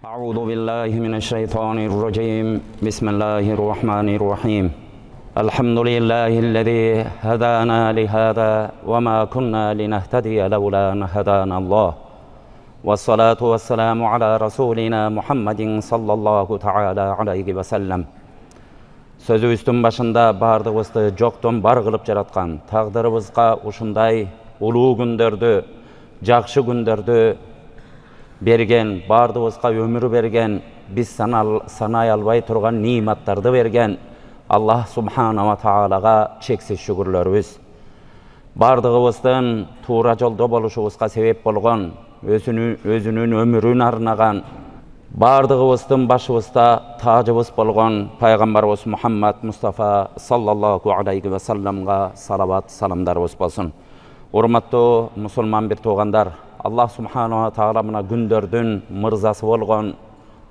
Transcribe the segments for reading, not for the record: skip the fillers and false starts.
أعوذ بالله من الشيطان الرجيم بسم الله الرحمن الرحيم الحمد لله الذي هدانا لهذا وما كنا لنهتدي لولا أن هدانا الله والصلاة والسلام على رسولنا محمد صلى الله تعالى عليه وسلم. Sözübüzdün başında bardığızdı jokton bar kılıp jaratkan, taqdırыбызга ушундай улуу күндөрдү, жакшы күндөрдү берген, бардыбызга өмүр берген, биз санай албай турган ниматтарды берген Аллах Субханава Таалага чексиз шүгүрлөрүбүз. Бардыгыбыздын туура жолдо болушубузга себеп болгон, өзүнүн өмүрүн арнаган, бардыгыбыздын башыбызда тажыбыз болгон пайгамбарыбыз Мухаммад Мустафа саллаллаху алейхи ва салламга салават саламдарыбыз болсун. Урматтуу мусулман бир туугандар, Аллах Субханава Таала мына күндөрдүн мырзасы болгон,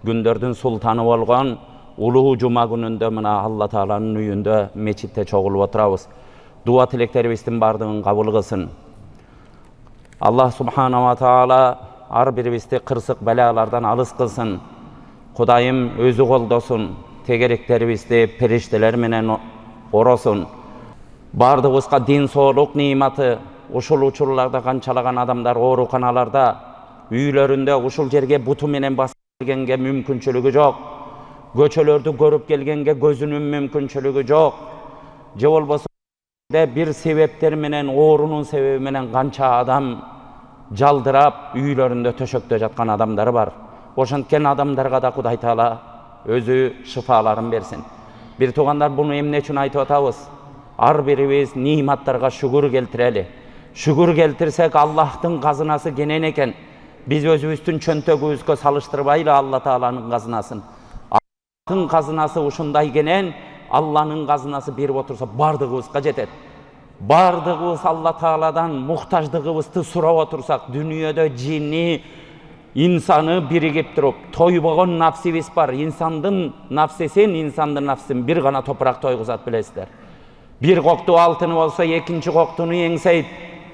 күндөрдүн султаны болгон улуу жума күнүндө мына Алла Тааланын үйүндө мечитте чогулуп отурабыз. Дуа тилектерибиздин бардыгын кабыл кылсын. Аллах Субханава Таала ар бирибизди кырсык балалардан алыс кылсын. Кудайым өзү колдосун, тегеректерибизди периштелер менен оросун. Бардыгыбызга дин соолук ниматы, ушул учурларда канчалаган адамдар ооруканаларда, үйлөрүндө ушул жерге буту менен басып келгенге мүмкүнчүлүгү жок. Көчөлөрдү көрүп келгенге көзүнүн мүмкүнчүлүгү жок. Же болбосо бир себептер менен, оорунун себеби менен канча адам жалдырап үйлөрүндө төшөктө жаткан адамдар бар. Ошенткен адамдарга да Кудай Таала өзү шифаларын берсин. Бир туугандар, буну эмне үчүн айтып атабыз? Ар бирибиз ниматтарга шүгүр келтирели. Шүгүр келтирсек Аллахтын казынасы кенен экен. Биз өзүбүздүн чөнтөгүбүзгө салыштырбайлы Алла Тааланын казынасын. Аллахтын казынасы ушундай кенен, Алланын казынасы берип отурса бардыгыбызга жетет. Бардыгыбыз Алла Тааладан муктаждыгыбызды сурап отурсак, дүнүйөдө жини, инсаны биригип туруп, тойбогон нафсибиз бар. Инсандын нафсисин бир гана топурак тойгузат, билесиздер. Бир кокту алтыны болсо, экинчи коктуну эңсейт.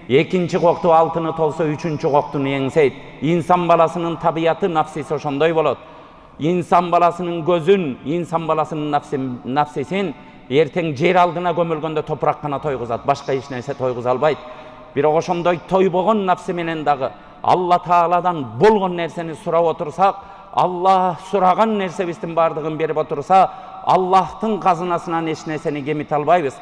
Экинчи кокту алтыны толсо, үчүнчү коктуну эңсейт. Инсан баласынын табияты, нафсиси ошондой болот. İnsan balasının gözün, insan balasının nafsisин эртең жер алдына көмүлгөндө топурак гана тойгузат, башка эч нерсе тойгуза албайт. Бирок ошондой тойбогон нафси менен дагы Алла Тааладан болгон нерсени сурап отурсак, Алла сураган нерсебиздин бардыгын берип отурса, Аллахтын казынасынан эч нерсени кемите албайбыз.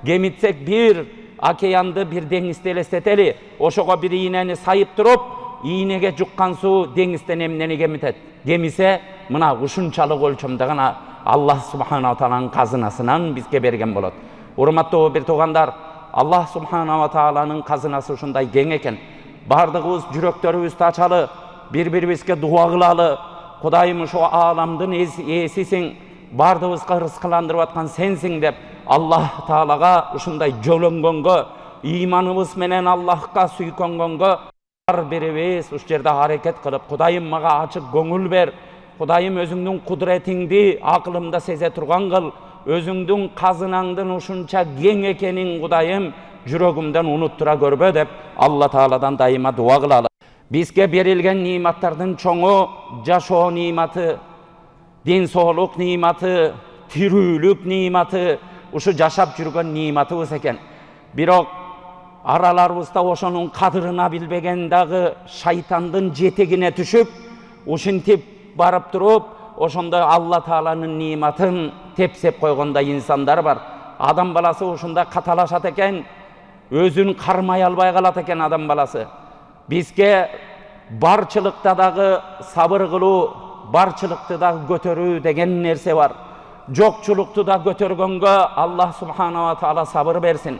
Кемитсек бир океанды, бир деңизди элестетели. Ошого бир ийнени сайып туруп, ийнеге жуккан суу деңизден эмнени кемитет? Кемисе мына ушунчалык өлчөмдө гана Аллах Субханава Тааланын казынасынан бизге берген болот. Урматтуу бир туугандар, Аллах Субханава Тааланын казынасы ушундай кең экен. Бардыгыбыз жүрөктөрүбүздү ачалы, бири-бирибизге дуа кылалы. Кудайым, ушу ааламдын ээсисиң, бардыгыбызга рызкыландырып аткан сенсиң деп Аллах Таалага ушундай жөлөнгөнгө, ыйманыбыз менен Аллахка сүйкөнгөнгө ар бирибиз ушу жерде аракет кылып, Кудайым мага ачык көңүл бер. Кудайым, өзүңдүн кудуретиңди акылымда сезе турган кыл. Өзүңдүн казынаңдын ушунча кең экенин Кудайым жүрөгүмдөн унуттура көрбө деп Алла Тааладан дайыма дуа кылалы. Бизге берилген ниматтардын чоңу жашоо ниматы, ден соолук ниматы, тирүүлүк ниматы, ушу жашап жүргөн ниматыбыз экен. Бирок араларыбызда ошонун кадырына билбеген дагы шайтандын жетегине түшүп, ушинтип барып туруп, ошондой Алла Тааланын ниматын тепсеп койгондой инсандар бар. Адам баласы ушунда каталашат экен, өзүн кармай албай калат экен адам баласы. Бизге барчылыкта дагы сабыр кылуу, барчылыкты дагы көтөрүү деген нерсе бар. Жокчулукту да көтөргөнгө Аллах Субханава Таала сабыр берсин.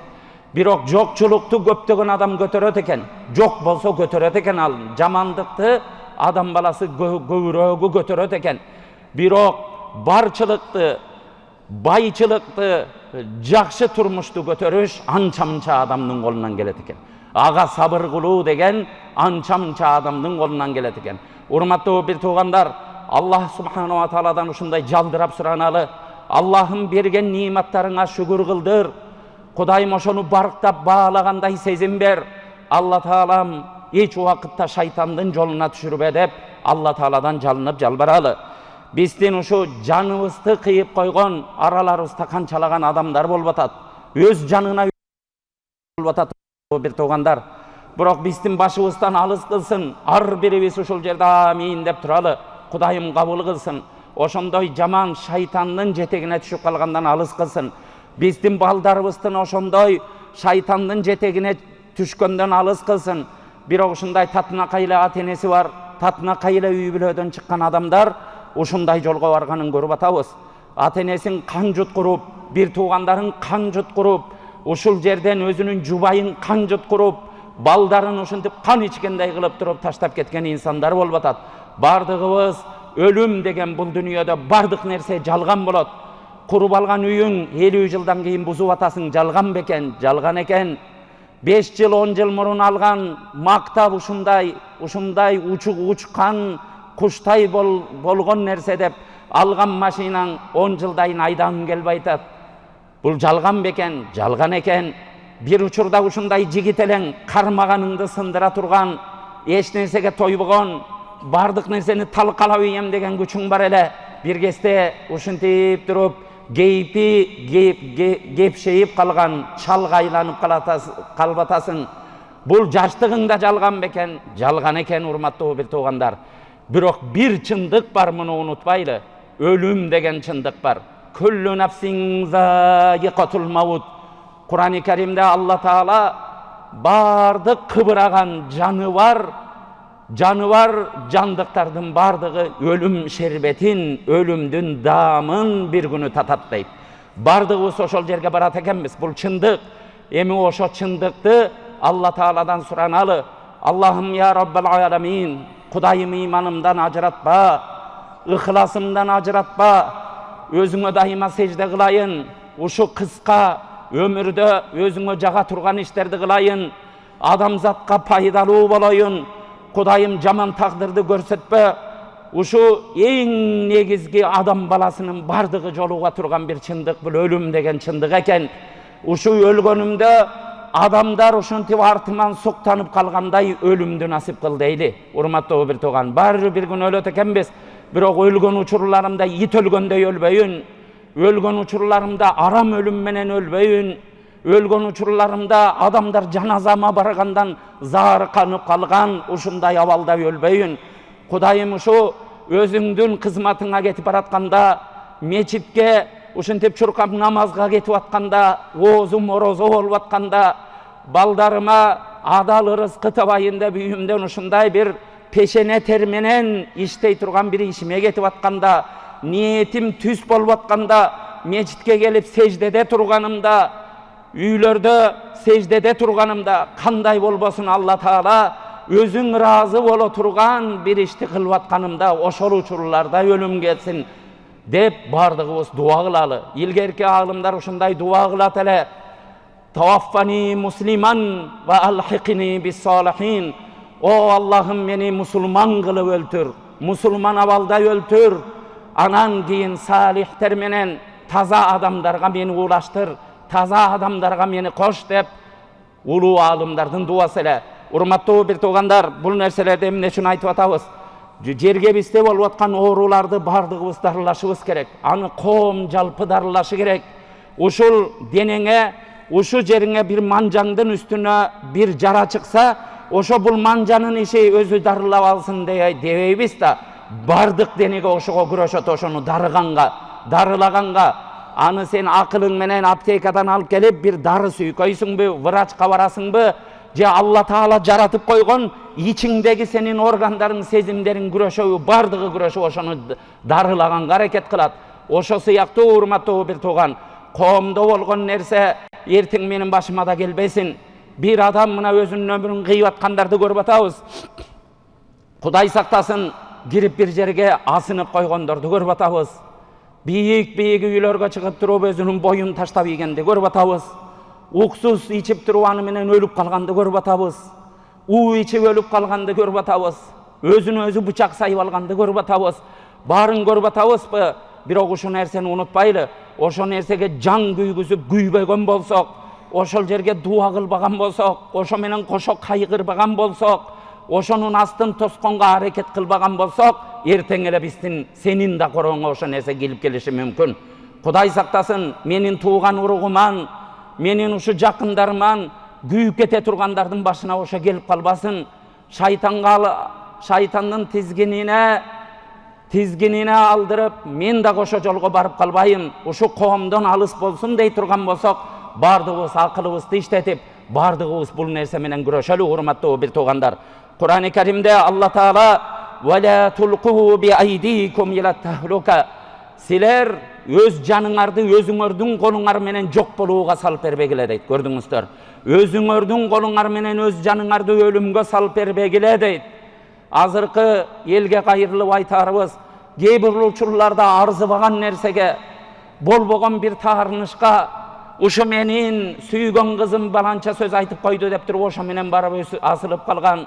Бирок жокчулукту көптөгөн адам көтөрөт экен. Жок болсо көтөрөт экен ал. Жамандыкты адам баласы көбүрөөгү көтөрөт экен. Бирок барчылыкты, байчылыкты, жакшы турмушту көтөрүш анча-мынча адамдын колунан келет экен. Ага сабыр кылуу деген анча-мынча адамдын колунан келет экен. Урматтуу бир туугандар, Аллах Субханава Тааладан ушундай жалдырап сураналы. Аллахым берген ниматтарыңа шүгүр кылдыр. Kudayım oşonu barıktap bağlaganday sezim ber. Allah Taalam hiç vakıtta şeytandın yoluna düşürüp edip Allah Taala'dan çalınıp calbaralı. Bizden uşu canımızды kıyıp koygon, aralarımızda kançalagan adamlar bolbatat. Öz canına bolbatat bir toğandar. Biroq bizden başımızdan alız kılsın. Ar birimiz uşul jerde amin dep turalı. Kudayım kabul kılsın. Oşondoy jaman şeytanın jetegine düşüp kalgandan alız kılsın. Bizden baldarımızdan oşondoy şeytanın jetegine düşkönden alız kılsın. Biroq uşunday tatına kayla atenesi var. Tatına kayla üy bilödön çıkkan adamlar uşunday jolga barganын görüp atabız. Atenesin kan jutkurup, bir tuğanların kan jutkurup, uşul жерден özünün jubayın kan jutkurup, baldарын uşuntip kan içkendey kılıp durup taştap ketken insanlar bolup atat. Bardığыбыз ölüm degen bul dünyada bardık nerse jalgan bolat. Kurup algan üyüň 50 жылдан kийин buzup atasың jalgan beken, jalgan eken. 5 жыл 10 жыл murun algan maktap uşunday uçkan kuştay bolgon nerse dep algan maşinaң 10 жылдайын aydan gelbaytat. Bul jalgan beken, jalgan eken. Bir uçurda uşunday jigiteleň karmaganыңды sındıra turgan, eç nersege toybugon, bardık nerseni talkalap iyem degen güçüň bar ele. Bir keste uşuntip durup gepşeyip kalgan, çalgaylanıp kalbatasың. Bul jaştığыңda jalgan beken, jalgan eken urmattуу bir toğandar. Biroq bir çındık var, bunu unutbaylı. Ölüm degen çındık var. Kullu nafsin zaiqatul maut. Kur'an-ı Kerim'de Allah Teala bardık kıbıragan canıvar candıklardan bardığı ölüm şerbetin, ölümdün damın bir günü tatat deyip. Bardığız oşol jerge barat ekenmiz. Bul çındık. Emi oşo çındıktı Allah Teala'dan suranalı. Allah'ım ya Rabbel alemin. Kudayım imanımdan acıratma. Ihlasımdan acıratma. Özüňe daima secde kılayın. Uşu kıska ömürde özüňe jaga turgan işlerdi kılayın. Adamzatqa paydalуу bolayın. Kudayım jaman takdırdı görsetpe. Uşu en negizgi adam balasının bardığı joluga turgan bir çındık, bu ölüm degen çındık eken. Uşu ölgönümde adamlar uşuntip artıman soktanıp kalganday ölümdü nasip kıl deyli. Urmattуу bir toğan. Bari bir gün ölet ekenbez. Biroq ölgön uçurlarımda it ölgöndey ölbeyin. Ölgön uçurlarımda aram ölüm menen ölbeyin. Ölgön uçurlarımda adamlar janazama bargandan zarıkanıp kalgan uşunday abalda ölbeyin. Kudayım uşu özüңdün kızmatıňa ketip baratkanda, meçitke uşuntip çurkap namazga ketip atkanda, ozu morozo bolup atkanda, baldarıma adal rızkı tabayında büyümden uşunday bir peşene termenen iştey turgan bir işime ketip atkanda, niyetim tüs bolup atkanda, meçitke gelip secdede turganımda, üylerde secdede turganımda kanday bolbosun Allah Taala özüň razı bolo turgan bir işti kılıp atkanımda oşol uçurlarda ölüm gelsin dep bardığыбыз dua kılalı. İlgerki alımlar uşunday dua kılat ele. Tawaffani musliman ve alhiqni bis salihin. O Allah'ım beni musulman kılıp öltür. Musulman abalda öltür. Anan giyin salihter menen taza adamlarga beni ulaştır. Taza adamlarga beni koş dep ulu alımlardan duası ele. Urmattуу bir toğandar, bul nerselerde emne üçün aytып atabız. Jerge bizde bolup atkan oğrulardı bardığыбыз darılaşыбыз kerek. Anı kom jalpı darılaşı kerek. Uşul denenge, uşu jeriňe bir manjaňdın üstüne bir jara çyksa, oşo bul manjanın işi özü darılap alsın debeybiz da, bardık denege oşoga güreşet oşonu darılaganga. Anı sen akılın menen aptekadan alıp gelip bir darı süýköýsüňbü, vraçka barasıňbı? Je Allah Taala jaratıp koygon içiňdegi senin organdaryň, sezimleriň güreşöýü, bardygy güreşip oşonu darılagan hareket kılat. Oşo syýakty urmattуу bir toğan, komda bolgon nerse ertiň menin başıma da gelbesin. Bir adam mına özünün ömrün kıyıp atkandardy görüp atabız. Kuday saktasın, girip bir jerge asınıp koygondardy görüp atabız. Biyik üýlerge çykyp turup özünün boyun taştap ýegendi görüp atabız. Uksuz içip turup menen ölüp kalgandy görüp atabız. Içip ölüp kalgandy görüp atabız. Özüni özü bıçak sayıp algandy görüp atabız. Barın görüp atabızpı? Biroq uşu nerseni unutpaylı. Oşo nersege can güýgüsüp güýbegen bolsak, ошол жерге дуа кылбаган болсок, ошо менен кошо кайгырбаган болсок, ошонун астын тосконго аракет кылбаган болсок, эртең эле биздин сенин да короңо ошо нерсе келип келиши мүмкүн. Кудай сактасын, менин тууган уругуман, менин ушу жакындарыман күйүп кете тургандардын башына ошо келип калбасын. Шайтандын тизгинине алдырып, мен да ошо жолго барып калбайын, ушу коомдон алыс болсун дей турган болсок, бардыгыбыз акылыбызды иштетип, бардыгыбыз бул нерсе менен күрөшөлү, урматтуу бир туугандар. Кур'ан-ы Каримде Алла Таала "Вала тулқу би айдикум ила тахлука" силер өз жаныңарды өзүңөрдүн колуңар менен жок болууга салып бербегиле дейт. Көрдүңүздөр. Өзүңөрдүн колуңар менен өз жаныңарды өлүмгө салып бербегиле дейт. Азыркы элге кайрылып айтарыбыз, кээ бир учурларда арзыбаган нерсеге, болбогон бир таарынышка, ушу менин сүйгөн кызым баланча сөз айтып койду деп туруп ошо менен барып асылып калган.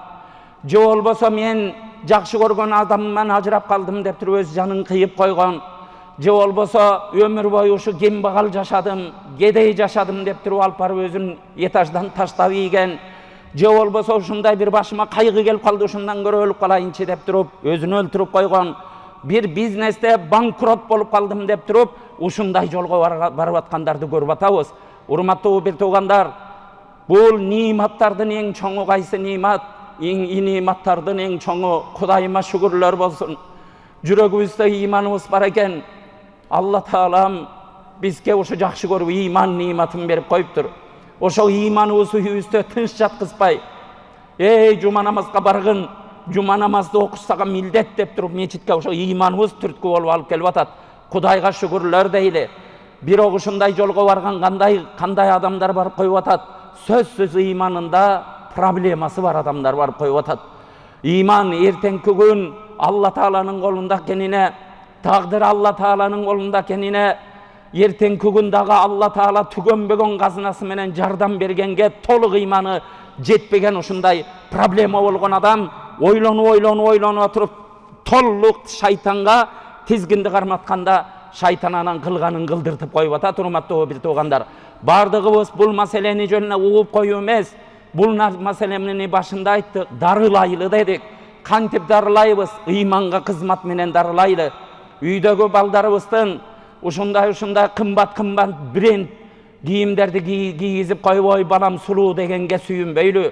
Же болбосо мен жакшы көргөн адамыман ажырап калдым деп туруп өз жанын кыйып койгон. Же болбосо өмүр бою ушу кембагал жашадым, кедей жашадым деп туруп алып барып өзүн этаждан таштап ийген. Же болбосо ушундай бир башыма кайгы келип калды, ушундан көрө өлүп калайынчы деп туруп өзүн өлтүрүп койгон. Бир бизнесте банкрот болуп калдым деп туруп ушундай жолго барып аткандарды көрүп атабыз. Урматтуу бир туугандар, бул ниматтардын эң чоңу кайсы нимат? Ниматтардын эң чоңу Кудайыма шүгүрлөр болсун. Жүрөгүбүздө ыйманыбыз бар экен. Алла Таалам бизге ушу жакшы көрүп ыйман ниматын берип коюптур. Ошо ыйманыбызды үйүбүздө тынч жаткызбай, жума намазга баргын, жума намазды окушсага милдет деп туруп мечитке ошо ыйманыбыз түрткү болуп алып келип атат. Кудайга шүгүрлөр дейли. Бирок ушундай жолго барган кандай адамдар барып коюп атат? Сөзсүз ыйманында проблемасы бар адамдар барып коюп атат. Ыйман эртеңки күн Алла Тааланын колунда экенине, тагдыр Алла Тааланын колунда экенине, эртеңки күн дагы Алла Таала түгөнбөгөн казынасы менен жардам бергенге толук ыйманы жетпеген ушундай проблема болгон адам ойлонуп туруп толук шайтанга тизгинди карматканда шайтан анан кылганын кылдыртып коюп атат. Урматтуу бир туугандар, бардыгыбыз бул маселени жөнүнө угуп коюу эмес, бул маселени башында айттык, дарылайлы дедик. Кантип дарылайбыз? Ыйманга кызмат менен дарылайлы. Үйдөгү балдарыбыздын ушундай кымбат бренд кийимдерди кийгизип коюп, ой балам сулуу дегенге сүйүнбөйлү.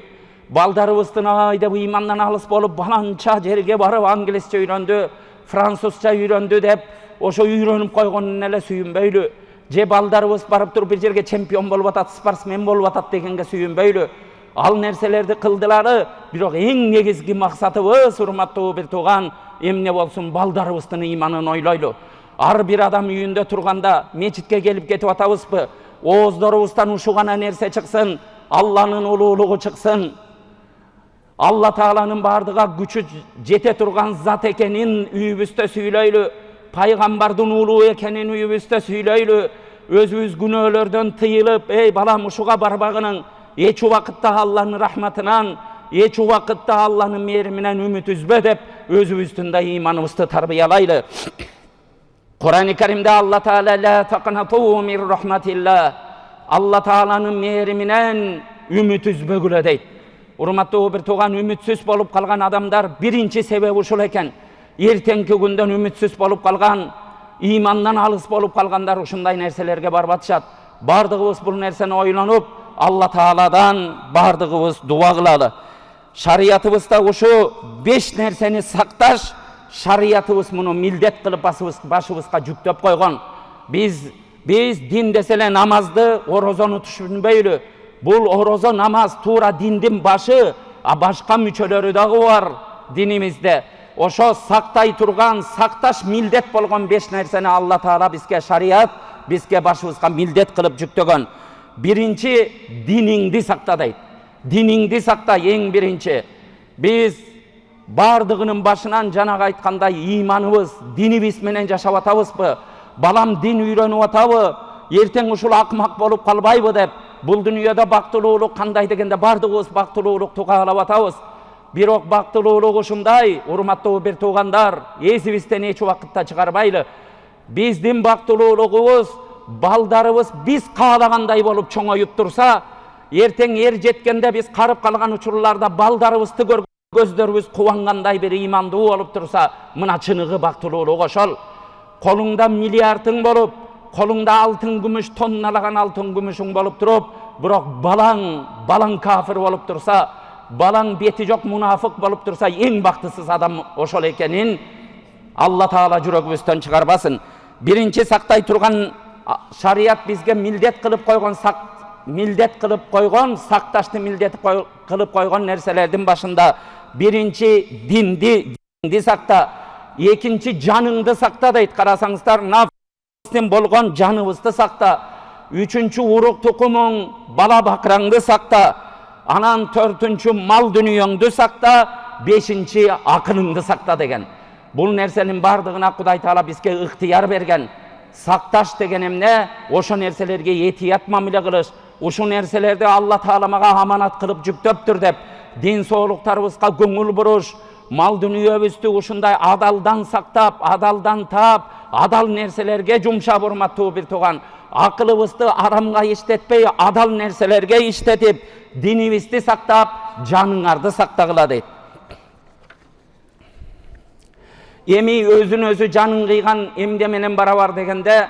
Балдарыбыздын айдап ыймандан алыс болуп, баланча жерге барып англисче үйрөндү, французча үйрөндү деп ошо үйрөнүп койгонун эле сүйүнбөйлү. Же балдарыбыз барып туруп бир жерге чемпион болуп атат, спортсмен болуп атат дегенге сүйүнбөйлү. Ал нерселерди кылдылары, бирок эң негизги максатыбыз, урматтуу бир тууган, эмне болсун? Балдарыбыздын ыйманын ойлойлу. Ар бир адам үйүндө турганда мечитке келип кетип атабызбы? Ооздорубуздан ушу гана нерсе чыксын, Алланын улуулугу чыксын. Алла Тааланын бардыга күчү жете турган зат экенин үйүбүздө сүйлөйлү. Пайгамбардын улуу экенин үйүбүздө сүйлөйлү. Өзүбүз күнөөлөрдөн тыйылып, балам ушуга барбагының, эч убакытта Алланын рахматынан, эч убакытта Алланын мээриминен үмүт үзбө деп өзүбүздүн да ыйманыбызды тарбиялайлы. Кур'ан-ы Каримде Алла Таала ла тaqnatu min rahmatillah, Алла Тааланын мээриминен үмүт үзбөгүлө дейт. Урматтуу бир тууган, үмүтсүз болуп калган адамдар биринчи себеби ушул экен. Эртеңки күндөн үмүтсүз болуп калган, ыймандан алыс болуп калгандар ушундай нерселерге барып атышат. Бардыгыбыз бул нерсени ойлонуп, Алла Тааладан бардыгыбыз дуа кылалы. Шариятыбызда ушу 5 нерсени сакташ, шариятыбыз муну милдет кылып башыбызга жүктөп койгон. Биз дин деселе намазды, орозону түшүнбөйлү. Бул орозо, намаз туура диндин башы, башка мүчөлөрү дагы бар динимизде. Ошо сактай турган, сакташ милдет болгон 5 нерсени Алла Таала бизге шарият, бизге башыбызга милдет кылып жүктөгөн. Биринчи, диниңди сакта дейт. Диниңди сакта эң биринчи. Биз бардыгынын башынан жанагы айткандай ыйманыбыз, динибиз менен жашап атабызбы? Балам дин үйрөнүп атабы? Эртең ушул акмак болуп калбайбы деп. Бул дүйнөдө бактылуулук кандай дегенде бардыгыбыз бактылуулукту каалап атабыз. Бирок бактылуулук ушундай, урматтуу бир туугандар, эсибизден эч убакытта чыгарбайлы. Биздин бактылуулугубуз балдарыбыз биз каалагандай болуп чоңоюп турса, эртең ер жеткенде биз карып калган учурларда балдарыбызды көрүп көздөрүбүз кубангандай бир ыймандуу болуп турса, мына чыныгы бактылуулук ошол. Колуңда миллиардың болуп, колуңда алтын күмүш, тонналаган алтын күмүшүң болуп туруп, бирок балаң кафир болуп турса, балаң бети жок мунафык болуп турса, эң бактысыз адам ошол экенин Алла Таала жүрөгүбүздөн чыгарбасын. Биринчи сактай турган шарият бизге милдет кылып койгон, сакташты милдет кылып койгон нерселердин башында биринчи динди сакта, экинчи жаныңды сакта дейт. Карасаңыздар, нафстен болгон жаныбызды сакта, үчүнчү урук тукумуң, бала бакыраңды сакта, анан төртүнчү мал дүнүйөңдү сакта, бешинчи акылыңды сакта деген. Бул нерсенин бардыгына Кудай Таала бизге ыктыяр берген. Сакташ деген эмне? Ошо нерселерге этият мамиле кылыш. Ушул нерселерди Алла Таала мага аманат кылып жүктөптүр деп, дин соолуктарыбызга көңүл буруш, мал дүнүйөбүздү ушундай адалдан сактап, адалдан таап, адал нерселерге жумшап, урматтуу бир тууган, акылыбызды арамга иштетпей, адал нерселерге иштетип, динибизди сактап, жаныңарды сактагыла дейт. Эми өзүн өзү жанын кыйган эмне менен барабар дегенде,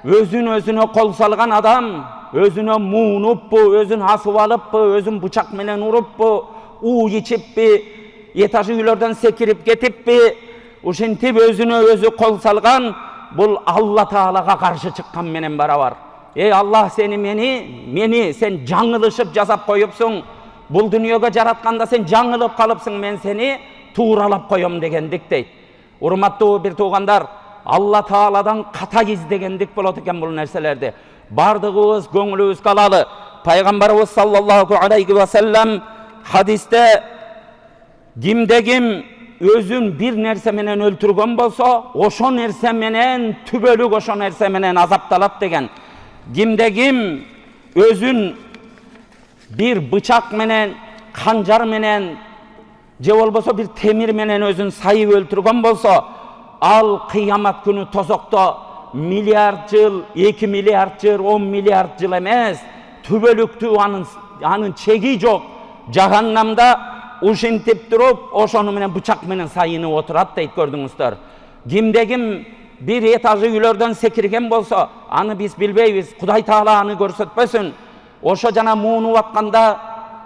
өзүн өзүнө кол салган адам, өзүнө муунуппу, өзүн асып алыппы, өзүн бычак менен уруппу, уу ичиппи, этаж үйлөрдөн секирип кетиппи, ушинтип өзүнө өзү кол салган, бул Алла Таалага каршы чыккан менен барабар. Аллах сени мени сен жаңылышып жасап коюпсуң, бул дүнүйөгө жаратканда сен жаңылып калыпсың, мен сени тууралап коем дегендик дейт. Урматтуу бир туугандар, Алла Тааладан ката издегендик болот экен бул нерселерди. Бардыгыбыз көңүлүбүзгө алалы. Пайгамбарыбыз саллаллаху алейхи ва саллям хадисте кимде-ким өзүн бир нерсе менен өлтүргөн болсо, ошо нерсе менен түбөлүк ошо нерсе менен азапталат деген. Кимде-ким өзүн бир бычак менен, канжар менен, же болбосо бир темир менен өзүн сайып өлтүргөн болсо, ал кыямат күнү тозокто миллиард жыл, 2 миллиард жыл, 10 миллиард жыл эмес, түбөлүктүү анын чеги жок жаханнамда ушинтип туруп, ошону менен бычак менен сайынып отурат дейт, көрдүңүздөр. Кимде-ким бир этажы үйлөрдөн секирген болсо, аны биз билбейбиз, Кудай Таала аны көрсөтпөсүн. Ошо жана муунуп атканда,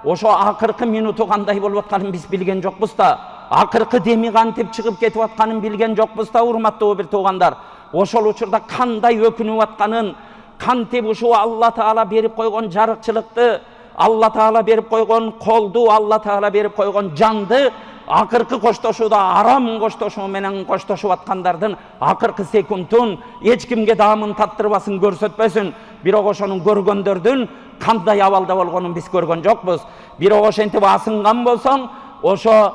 ошо акыркы минуту кандай болуп атканын биз билген жокпуз да, акыркы деми кантип чыгып кетип атканын билген жокпуз да, урматтуу бир туугандар. Ошол учурда кандай өкүнүп атканын, кантип ушул Алла Таала берип койгон жарыкчылыкты, Алла Таала берип койгон колду, Алла Таала берип койгон жанды акыркы коштошууда арам коштошуу менен коштошуп аткандардын акыркы секундун эч кимге даамын таттырбасын, көрсөтпөсүн. Бирок ошонун көргөндөрдүн кандай абалда болгонун биз көргөн жокпуз. Бирок ошентип асынган болсоң, ошо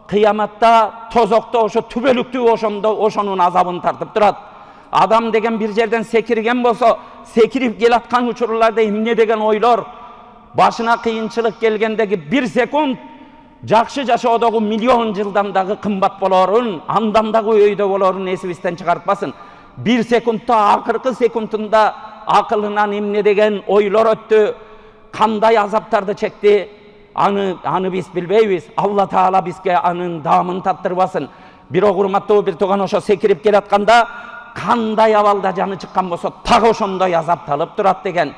кыяматта тозокто ошо түбөлүктүү ошонун азабын тартып турат. Адам деген бир жерден секирген болсо, секирип келаткан учурларда эмне деген ойлор, башына кыйынчылык келгендеги бир секунд жакшы жашоодогу миллион жылдан дагы кымбат болорун, андан дагы өйдө болорун эсибизден чыгартпасын. Бир секундта, акыркы секундунда акылынан эмне деген ойлор өттү, кандай азаптарды чекти, аны биз билбейбиз. Алла Таала бизге анын даамын таттырбасын. Бирок урматтуу бир тууган, ошо секирип келатканда кандай абалда жаны чыккан болсо, так ошондой азапталып турат деген.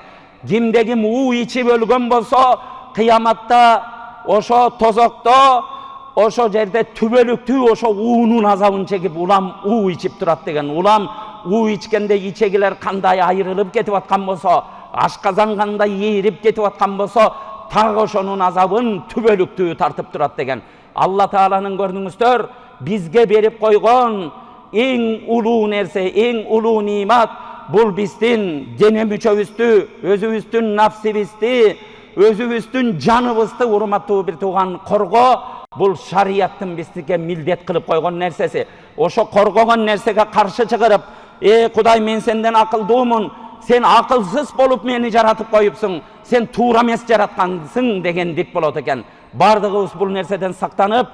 Кимде-ким уу ичип өлгөн болсо, кыяматта ошо тозокто, ошо жерде түбөлүктүү ошо уунун азабын чегип улам уу ичип турат деген. Улам уу ичкенде ичегилер кандай айрылып кетип аткан болсо, ашказан кандай ээрип кетип аткан болсо, так ошонун азабын түбөлүктүү тартып турат деген. Алла Тааланын, көрдүңүздөр, бизге берип койгон эң улуу нерсе, эң улуу нимат бул биздин дене мүчөбүздү, өзүбүздүн нафсибизди, өзүбүздүн жаныбызды, урматтуу бир тууган, коргоо. Бул шарияттын бизге милдет кылып койгон нерсеси. Ошо коргогон нерсеге каршы чыгырып, Кудай, мен сенден акылдуумун, сен акылсыз болуп мени жаратып коюпсуң, сен туура эмес жараткансың дегендик болот экен. Бардыгыбыз бул нерседен сактанып,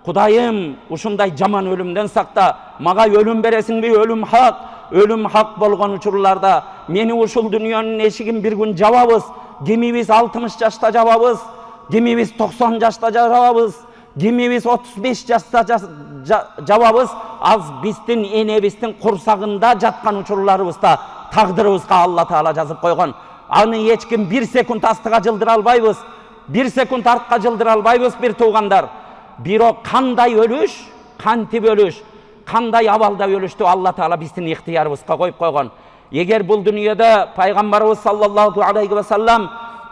Кудайым, ушундай жаман өлүмдөн сакта, мага өлүм бересиңби, өлүм хак, ölüm hak bolgan uçurlarda meni uşul dünyanın eşigin bir gün jababız. Kimimiz 60 yaşta jababız, kimimiz 90 yaşta jababız, kimimiz 35 yaşta jababız. Az bizdin enebistin kursagında jatkan uçurlarыбызda taqdırыбызga Allah Taala жазып койгон. Аны hiç kim bir sekund astıga жылдыра албайбыз, bir sekund artqa жылдыра албайбыз bir tuğandar. Biro kanday ölüş, kantip ölüş, kanday avalda ölüştü Allah Taala bizdin ihtiyarыбызга koyup koygon. Eger bul dünyada Peygamberimiz sallallahu aleyhi ve sellem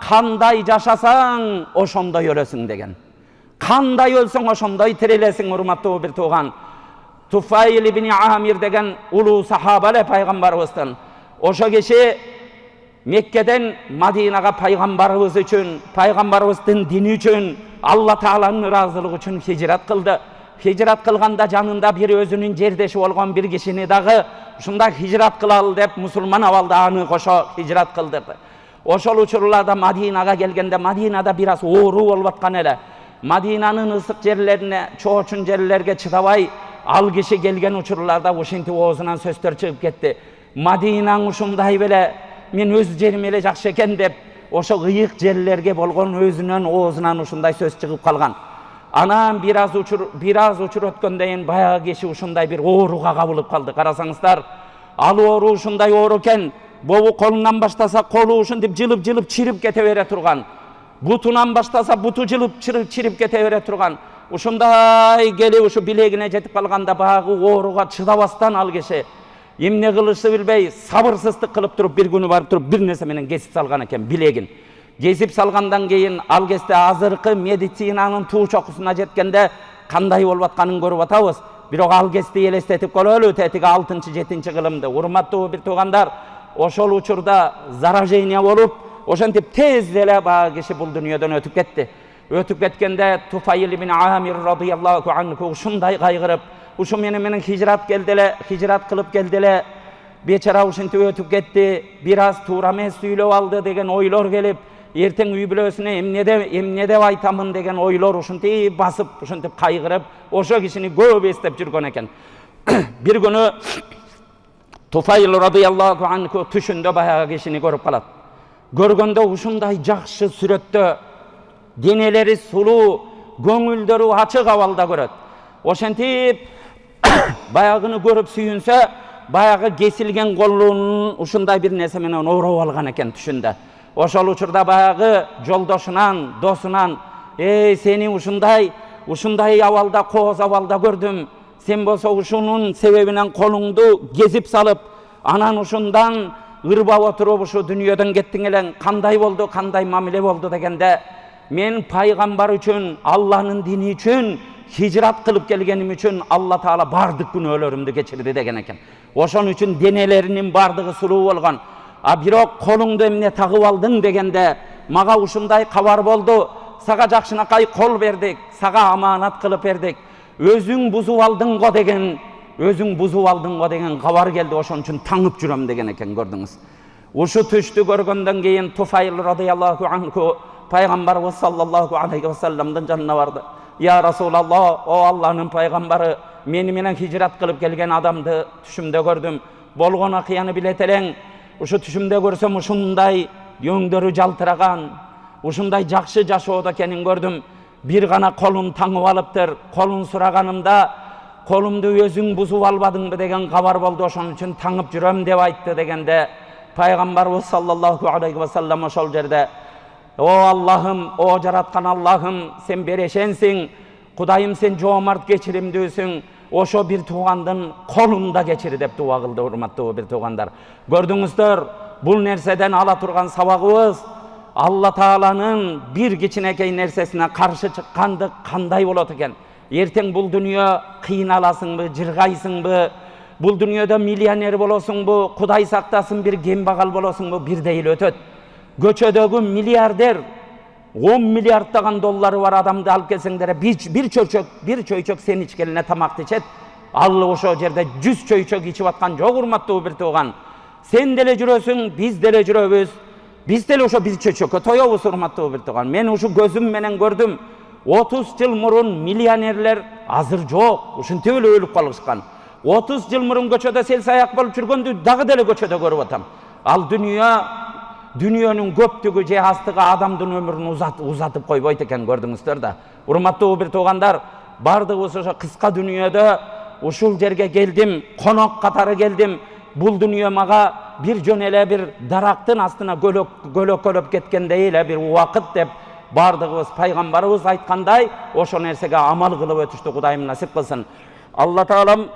kanday jaşasaң oşondoy ölösüň degen. Kanday ölsöň oşondoy tirilesin urmatly bir tuğan. Tufayl ibn Amir degen ulu sahabale Peygamberimizden. Oşo kişi Mekke'den Madinaga Peygamberimiz üçün, Peygamberimizin dini üçün, Allah Taala'nın razılığı üçün hicret kıldı. Hicret kılganda janında bir özünün jerdeşi bolgon bir kişini dağı şunda hicret kılal dep musulman avalda anı koşo hicret kıldırdı. Oşol uçurlarda Madinaga gelgende Madinada biraz oğru bolup atkan ele. Madinanın ısık yerlerine, çoğuçun yerlerge çıdabay al kişi gelgen uçurlarda uşinti oğuzundan sözler çıkıp gitti. Madinan uşunday bile men öz jerim ele jakşı eken dep oşo ıyık yerlerge bolgon özünün oğuzundan uşunday söz çıkıp kalgan. Anam biraz uçur ötkendeyin bayağı kişi uşunday bir oğruğa kabılıp kaldı. Karasaňızlar, al oğru uşunday oğru eken, bobu kolundan başlasa kolu uşuntip jılıp çirip kete bere turgan. Butunan başlasa butu jılıp çirip kete bere turgan. Uşunday geli uşu bilegine jetip kalganda bayağı oğruğa çıdabastan al kişi. Emne kılışты bilbey, sabırsızlık kılıp turup bir günü barıp turup bir nese menen kesip salgan eken bilegin. Kesip salgandan keyin al keste azırkı medisinanın tuu çokusuna jetkende kanday bolup atkanын görüp atabız. Birok al kesti elestetip kolölü tetigi 6-7 kılımdı. Urmatly bir tuğandar, oşol uçurda zaражение bolup, oşantip tez ele bağı kişi bul dünyadan ötüp ketdi. Ötüp ketkende Tufayl ibn Amir radıyallahu anhu uşunday kaygırıp, uşu menen hicrat geldile, hicrat kılıp geldile, beçara uşunti ötüp ketdi, biraz tuğrame süylep aldı degen oylor gelip, erteň üy bilösüne emne dep aytamyn degen oylor uşunti basıp, uşuntip kaygırıp, oşo kişini köp estep jürgen eken. Bir günü Tufayl radıyallahu anhu tüşünde bayağı kişini görüp kalat. Görgende uşunday jakşı süretde, deneleri sulu, göňülderi açık avalda göret. Oşentip bayağını görüp süyünse, bayağı kesilgen kolluğunun uşunday bir nese menen oğrap algan eken tüşünde. Oşol uçurda bayağı joldoşunan, dosunan, seni uşunday avalda, koz avalda gördüm. Sen bolsa uşunun sebebinen kolundu gezip salıp, anan uşundan ırbap oturup uşu dünyadan kettiň eleň, kanday boldu, kanday mamile boldu degende, men Peygamber üçün, Allah'ın dini üçün, hicrat kılıp gelgenim üçün Allah Taala bardık gün ölörümdü geçirdi degen eken. Oşon üçün denelerinin bardığı suluw bolgan. Birok kolуңду emne tagıp aldың degende, maga uşunday kabar boldu. Saga jakşınakay kol berdik, saga amanat kılıp berdik. Özüň buzup aldың go degen, özüň buzup aldың go degen kabar geldi. Oşon üçün taňyp jürem degen eken gördüňiz. Uşu tüştü görgenden keyin Tufayl radıyallahu anhu Peygamberimiz sallallahu aleyhi ve sellem'den janına bardı. Ya Resulallah, o Allah'ın peygamberi, meni menen hicrat kılıp gelgen adamdı tüşümde gördüm. Bolgon akıyanı bileteleň. Uşu tüşümde görsem uşunday ýöňdörü jaltyragan, uşunday jakşı jaşoode ekeniň gördüm. Bir gana kolum taňyp alypdyr. Kolun suraganymda kolumdu özüň buzup albadyňmy degen kabar boldu. Oşon üçin taňyp jürem dep aýtdy degende Peygamberimiz sallallahu aleyhi ve sellem oşol jerde, o Allah'ım, o jaratkan Allah'ım, sen bereşensin, Kudayım sen jomart geçirimdüsün, oşo bir tuğandın kolunda geçiri dep dua kıldı hurmatly bir tuğandar. Gördüňüzler, bul nerseden ala turgan sabagыбыз, Allah Taala'nın bir kiçinekey nersesine karşı çıkkandy kanday bolat eken. Erteň bul dünýä kıynalasınbı, jırgaýsınbı, bul dünýäde milyoner bolasyňby, Kuday saktasın bir gembagal bolasyňby, bir değil ötöt. Göçödögü milyarder, 10 milyarddagan dollary var adamdy alıp kelseňder, bir çöýçök sen içkeline tamakty içet. Allah oşo jerde 100 çöýçök içip atkan jok hurmatly bir tuğan. Sen dele jürösüň, biz dele jüröbüz. Biz dele oşo bir çöýçökö toýabız hurmatly bir tuğan. Men uşu gözüm menen gördüm. 30 yıl murun milyonerler azır jok, uşunty ölüp kalyşkan. 30 жыл мурун көчөдө сел саяк болуп жүргөндү дагы деле көчөдө көрүп атам. Ал дүниөнүн көптүгү же аздыгы адамдын өмүрүн узатып койбойт экен, көрдүңүздөр да. Урматтуу бир туугандар, бардыгыбыз ошо кыска дүниөдө ушул жерге келдим, конок катары келдим. Бул дүниө мага бир жөн эле бир дарактын астына көлөкөлөп кеткендей эле бир убакыт деп бардыгыбыз пайгамбарыбыз айткандай ошо нерсеге амал кылып өтүштү. Кудайым насип кылсын. Алла таалам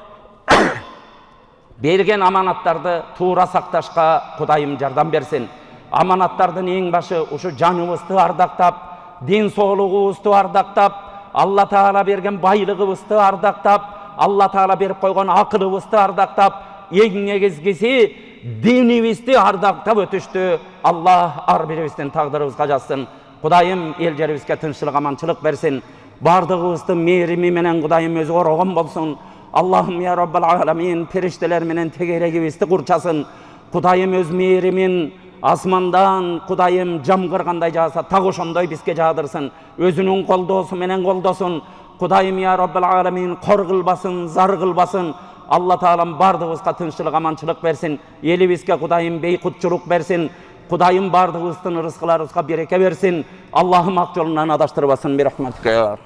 берген аманаттарды туура сакташка Кудайым жардам берсин. Аманаттардын эң башы ушу жаныбызды ардактап, дин соолугубузду ардактап, Алла таала берген байлыгыбызды ардактап, Алла таала берип койгон акылыбызды ардактап, эң негизгиси динибизди ардактап өтүштү. Алла ар бирибиздин тагдырыбызга жазсын. Кудайым эл жерибизге тынччылык, аманчылык берсин. Бардыгыбыздын мээрими менен Кудайым өзү орогон болсун. Аллахым я Раббал аламин, периштелер менен тегерегибизди курчасын. Кудайым өз мээримин асмандан Кудайым жамгыргандай жааса, так ошондой бизге жаадырсын. Өзүнүн колдоосу менен колдосун. Кудайым я Раббал аламин, кор кылбасын, зар кылбасын. Алла таалам бардыгыбызга тынччылык, аманчылык берсин. Элибизге Кудайым бейкутчулук берсин. Кудайым бардыгыбыздын рызкыларыбызга береке берсин. Аллахым ак жолунан адаштырбасын. Бирахматика я